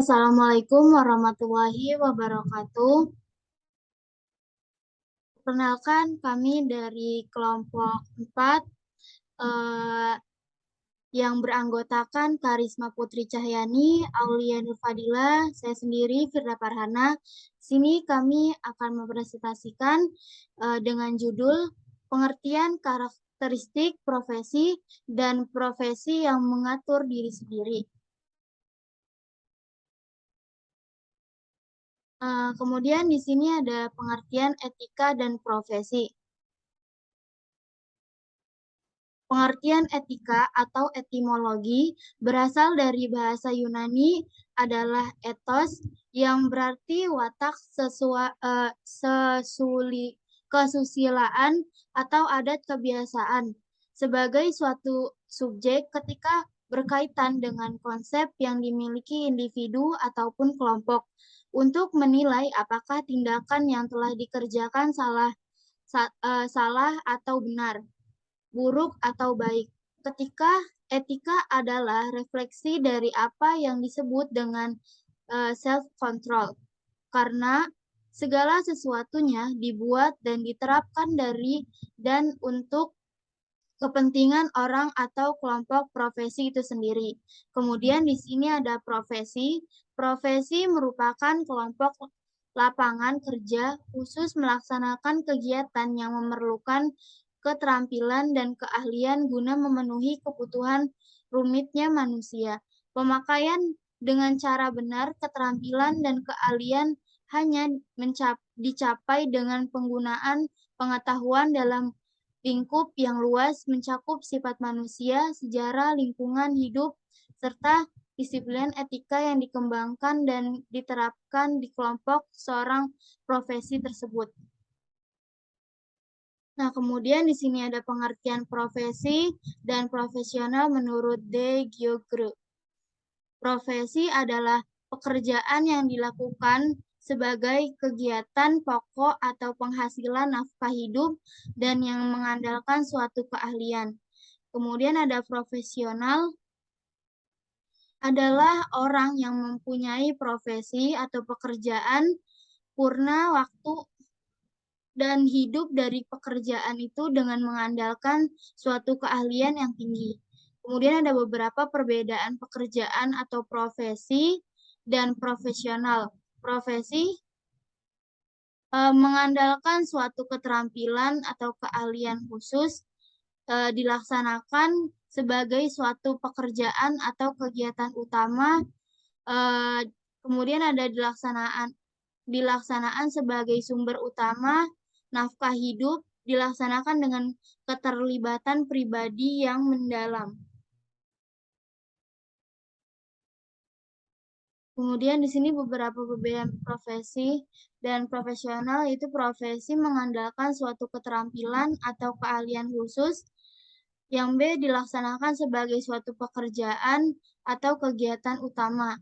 Assalamualaikum warahmatullahi wabarakatuh. Perkenalkan, kami dari kelompok 4 eh, yang beranggotakan Karisma Putri Cahyani, Aulia Nur Fadila, saya sendiri Firda Farhana. Sini kami akan mempresentasikan dengan judul Pengertian Karakteristik Profesi dan Profesi yang Mengatur Diri Sendiri. Kemudian di sini ada pengertian etika dan profesi. Pengertian etika atau etimologi berasal dari bahasa Yunani adalah ethos yang berarti watak kesusilaan atau adat kebiasaan sebagai suatu subjek ketika berkaitan dengan konsep yang dimiliki individu ataupun kelompok untuk menilai apakah tindakan yang telah dikerjakan salah atau benar, buruk atau baik. Ketika etika adalah refleksi dari apa yang disebut dengan self-control. Karena segala sesuatunya dibuat dan diterapkan dari dan untuk kepentingan orang atau kelompok profesi itu sendiri. Kemudian di sini ada profesi. Profesi merupakan kelompok lapangan kerja khusus melaksanakan kegiatan yang memerlukan keterampilan dan keahlian guna memenuhi kebutuhan rumitnya manusia. Pemakaian dengan cara benar, keterampilan dan keahlian hanya dicapai dengan penggunaan pengetahuan dalam lingkup yang luas mencakup sifat manusia, sejarah, lingkungan hidup, serta disiplin etika yang dikembangkan dan diterapkan di kelompok seorang profesi tersebut. Nah, kemudian di sini ada pengertian profesi dan profesional menurut De Giogre. Profesi adalah pekerjaan yang dilakukan sebagai kegiatan pokok atau penghasilan nafkah hidup dan yang mengandalkan suatu keahlian. Kemudian ada profesional adalah orang yang mempunyai profesi atau pekerjaan purna waktu dan hidup dari pekerjaan itu dengan mengandalkan suatu keahlian yang tinggi. Kemudian ada beberapa perbedaan pekerjaan atau profesi dan profesional. Profesi mengandalkan suatu keterampilan atau keahlian khusus dilaksanakan sebagai suatu pekerjaan atau kegiatan utama. Kemudian ada dilaksanaan sebagai sumber utama nafkah hidup dilaksanakan dengan keterlibatan pribadi yang mendalam. Kemudian di sini beberapa perbedaan profesi dan profesional, yaitu profesi mengandalkan suatu keterampilan atau keahlian khusus, yang B dilaksanakan sebagai suatu pekerjaan atau kegiatan utama.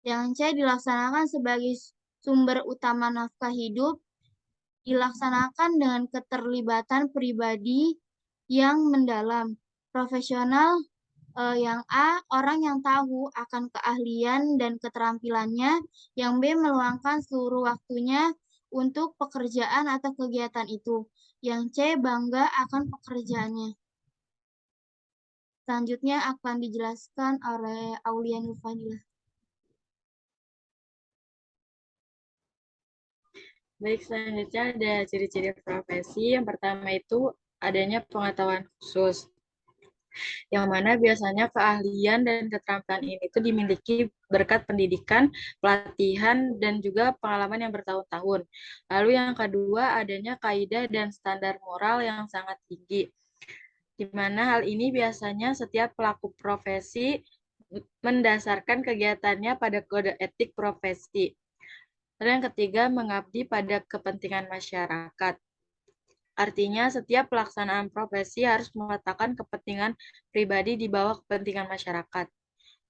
Yang C dilaksanakan sebagai sumber utama nafkah hidup, dilaksanakan dengan keterlibatan pribadi yang mendalam. Profesional yang A, orang yang tahu akan keahlian dan keterampilannya. Yang B, meluangkan seluruh waktunya untuk pekerjaan atau kegiatan itu. Yang C, bangga akan pekerjaannya. Selanjutnya akan dijelaskan oleh Aulia Nur Fadilah. Baik, selanjutnya ada ciri-ciri profesi. Yang pertama itu adanya pengetahuan khusus, yang mana biasanya keahlian dan keterampilan ini itu dimiliki berkat pendidikan, pelatihan, dan juga pengalaman yang bertahun-tahun. Lalu yang kedua adanya kaidah dan standar moral yang sangat tinggi, di mana hal ini biasanya setiap pelaku profesi mendasarkan kegiatannya pada kode etik profesi. Lalu yang ketiga, mengabdi pada kepentingan masyarakat. Artinya, setiap pelaksanaan profesi harus meletakkan kepentingan pribadi di bawah kepentingan masyarakat.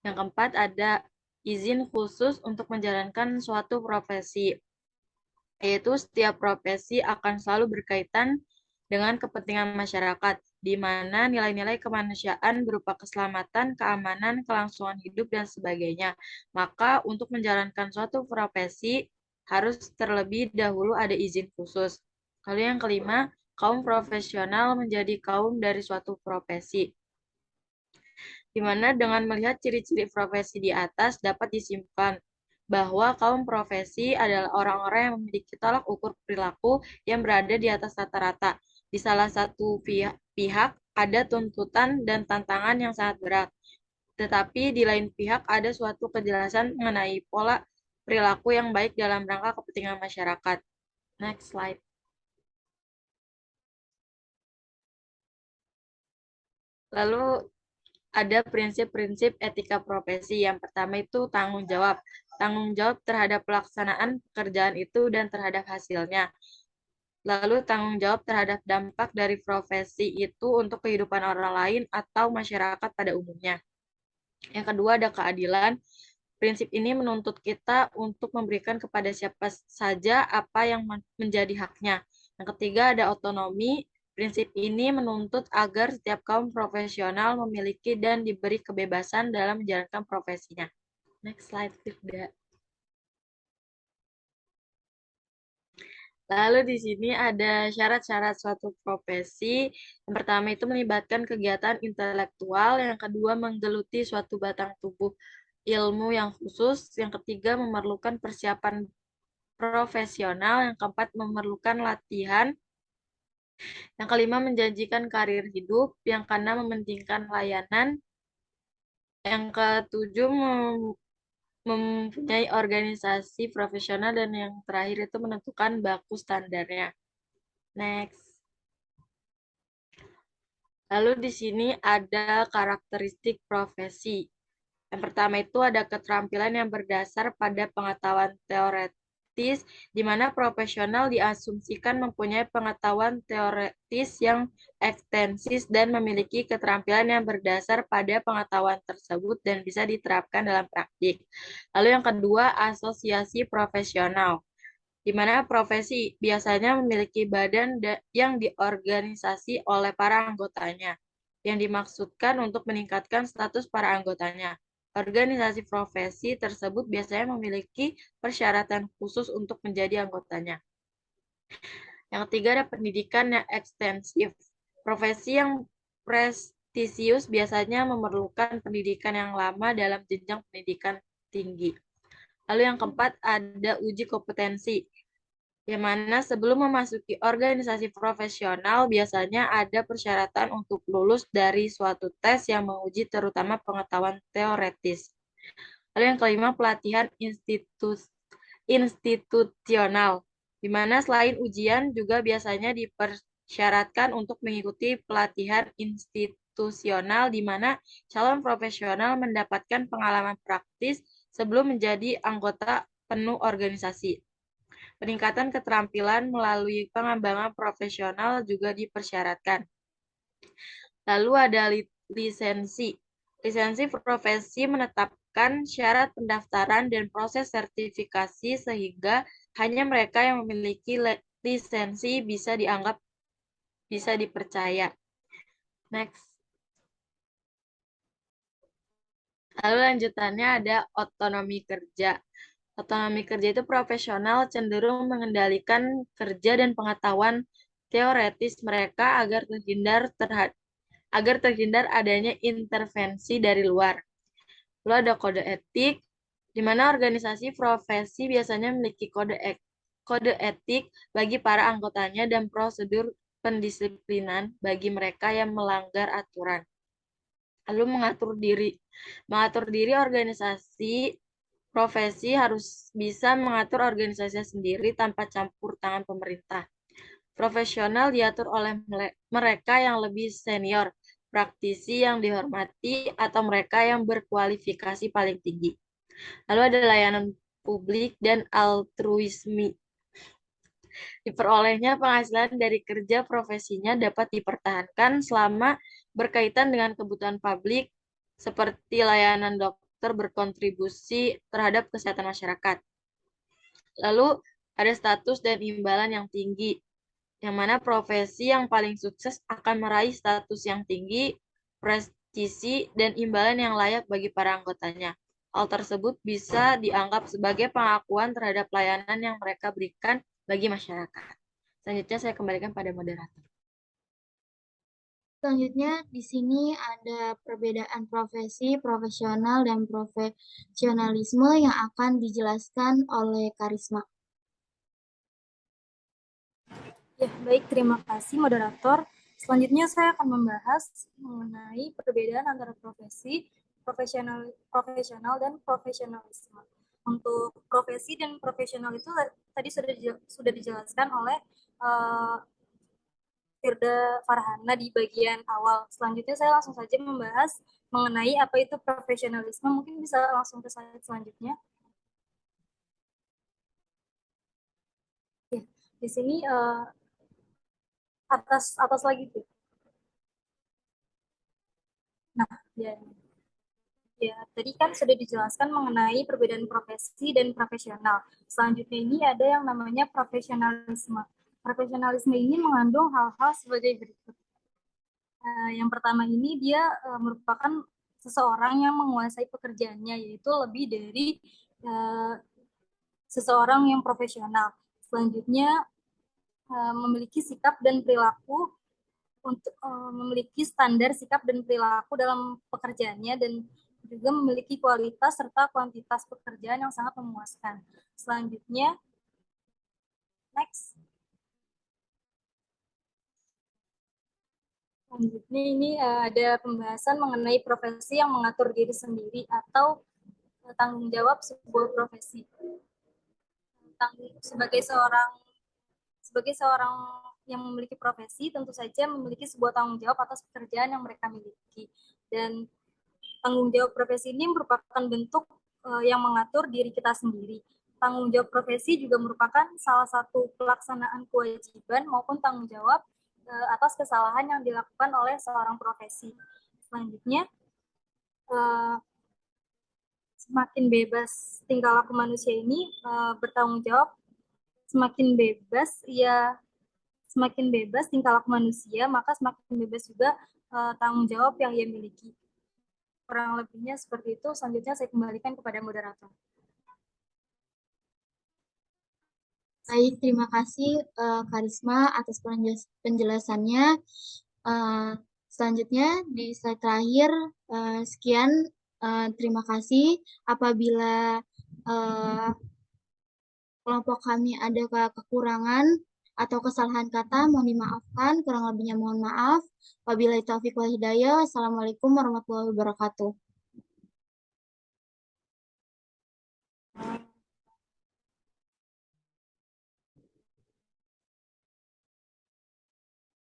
Yang keempat, ada izin khusus untuk menjalankan suatu profesi, yaitu setiap profesi akan selalu berkaitan dengan kepentingan masyarakat. di mana nilai-nilai kemanusiaan berupa keselamatan, keamanan, kelangsungan hidup, dan sebagainya. Maka untuk menjalankan suatu profesi harus terlebih dahulu ada izin khusus. Lalu yang kelima, kaum profesional menjadi kaum dari suatu profesi, di mana dengan melihat ciri-ciri profesi di atas dapat disimpulkan bahwa kaum profesi adalah orang-orang yang memiliki tolak ukur perilaku yang berada di atas rata-rata. Di salah satu pihak ada tuntutan dan tantangan yang sangat berat, tetapi di lain pihak ada suatu kejelasan mengenai pola perilaku yang baik dalam rangka kepentingan masyarakat. Next slide. Lalu ada prinsip-prinsip etika profesi. Yang pertama itu tanggung jawab. Tanggung jawab terhadap pelaksanaan pekerjaan itu dan terhadap hasilnya. Lalu tanggung jawab terhadap dampak dari profesi itu untuk kehidupan orang lain atau masyarakat pada umumnya. Yang kedua ada keadilan. Prinsip ini menuntut kita untuk memberikan kepada siapa saja apa yang menjadi haknya. Yang ketiga ada otonomi. Prinsip ini menuntut agar setiap kaum profesional memiliki dan diberi kebebasan dalam menjalankan profesinya. Next slide, Firda. Lalu di sini ada syarat-syarat suatu profesi. Yang pertama itu melibatkan kegiatan intelektual, yang kedua menggeluti suatu batang tubuh ilmu yang khusus, yang ketiga memerlukan persiapan profesional, yang keempat memerlukan latihan, yang kelima menjanjikan karir hidup, yang keenam mementingkan layanan, yang ketujuh mempunyai organisasi profesional, dan yang terakhir itu menentukan baku standarnya. Next. Lalu di sini ada karakteristik profesi. Yang pertama itu ada keterampilan yang berdasar pada pengetahuan teoretis, di mana profesional diasumsikan mempunyai pengetahuan teoretis yang ekstensif dan memiliki keterampilan yang berdasar pada pengetahuan tersebut dan bisa diterapkan dalam praktik. Lalu yang kedua, asosiasi profesional, di mana profesi biasanya memiliki badan yang diorganisasi oleh para anggotanya, yang dimaksudkan untuk meningkatkan status para anggotanya. Organisasi profesi tersebut biasanya memiliki persyaratan khusus untuk menjadi anggotanya. Yang ketiga ada pendidikan yang ekstensif. Profesi yang prestisius biasanya memerlukan pendidikan yang lama dalam jenjang pendidikan tinggi. Lalu yang keempat ada uji kompetensi, yang mana sebelum memasuki organisasi profesional biasanya ada persyaratan untuk lulus dari suatu tes yang menguji terutama pengetahuan teoretis. Lalu yang kelima, pelatihan institusional, di mana selain ujian juga biasanya dipersyaratkan untuk mengikuti pelatihan institusional, di mana calon profesional mendapatkan pengalaman praktis sebelum menjadi anggota penuh organisasi. Peningkatan keterampilan melalui pengembangan profesional juga dipersyaratkan. Lalu ada lisensi. Lisensi profesi menetapkan syarat pendaftaran dan proses sertifikasi sehingga hanya mereka yang memiliki lisensi bisa dianggap bisa dipercaya. Next. Lalu lanjutannya ada otonomi kerja. Otonomi kerja itu profesional cenderung mengendalikan kerja dan pengetahuan teoretis mereka agar terhindar adanya intervensi dari luar. Lalu ada kode etik, di mana organisasi profesi biasanya memiliki kode etik bagi para anggotanya dan prosedur pendisiplinan bagi mereka yang melanggar aturan. Lalu mengatur diri organisasi profesi harus bisa mengatur organisasi sendiri tanpa campur tangan pemerintah. Profesional diatur oleh mereka yang lebih senior, praktisi yang dihormati, atau mereka yang berkualifikasi paling tinggi. Lalu ada layanan publik dan altruisme. Diperolehnya penghasilan dari kerja profesinya dapat dipertahankan selama berkaitan dengan kebutuhan publik, seperti layanan dokter berkontribusi terhadap kesehatan masyarakat. Lalu ada status dan imbalan yang tinggi. yang mana profesi yang paling sukses akan meraih status yang tinggi, prestisi, dan imbalan yang layak bagi para anggotanya. Hal tersebut bisa dianggap sebagai pengakuan terhadap pelayanan yang mereka berikan bagi masyarakat. Selanjutnya saya kembalikan pada moderator. Selanjutnya di sini ada perbedaan profesi, profesional, dan profesionalisme yang akan dijelaskan oleh Karisma. Ya, baik, terima kasih moderator. Selanjutnya saya akan membahas mengenai perbedaan antara profesional dan profesionalisme. Untuk profesi dan profesional itu tadi sudah dijelaskan oleh Firda Farhana di bagian awal. Selanjutnya saya langsung saja membahas mengenai apa itu profesionalisme. Mungkin bisa langsung ke slide selanjutnya. Ya, di sini atas lagi tuh. Nah, ya. Ya, tadi kan sudah dijelaskan mengenai perbedaan profesi dan profesional. Selanjutnya ini ada yang namanya profesionalisme. Profesionalisme ini mengandung hal-hal sebagai berikut. Yang pertama ini dia merupakan seseorang yang menguasai pekerjaannya, yaitu lebih dari seseorang yang profesional. Selanjutnya memiliki sikap dan perilaku untuk memiliki standar sikap dan perilaku dalam pekerjaannya dan juga memiliki kualitas serta kuantitas pekerjaan yang sangat memuaskan. Selanjutnya, next. Selanjutnya ini ada pembahasan mengenai profesi yang mengatur diri sendiri atau tanggung jawab sebuah profesi. Sebagai seorang yang memiliki profesi, tentu saja memiliki sebuah tanggung jawab atas pekerjaan yang mereka miliki. Dan tanggung jawab profesi ini merupakan bentuk yang mengatur diri kita sendiri. Tanggung jawab profesi juga merupakan salah satu pelaksanaan kewajiban maupun tanggung jawab atas kesalahan yang dilakukan oleh seorang profesi. Selanjutnya, semakin bebas tingkah laku manusia ini bertanggung jawab, semakin bebas tingkah laku manusia, maka semakin bebas juga tanggung jawab yang ia miliki. Kurang lebihnya seperti itu. Selanjutnya saya kembalikan kepada moderator. Baik, terima kasih Karisma atas penjelasannya. Selanjutnya di slide terakhir, sekian. Terima kasih. Apabila kelompok kami ada kekurangan atau kesalahan kata, mohon dimaafkan. Kurang lebihnya mohon maaf. Wabillahi taufiq wal hidayah. Assalamualaikum warahmatullahi wabarakatuh.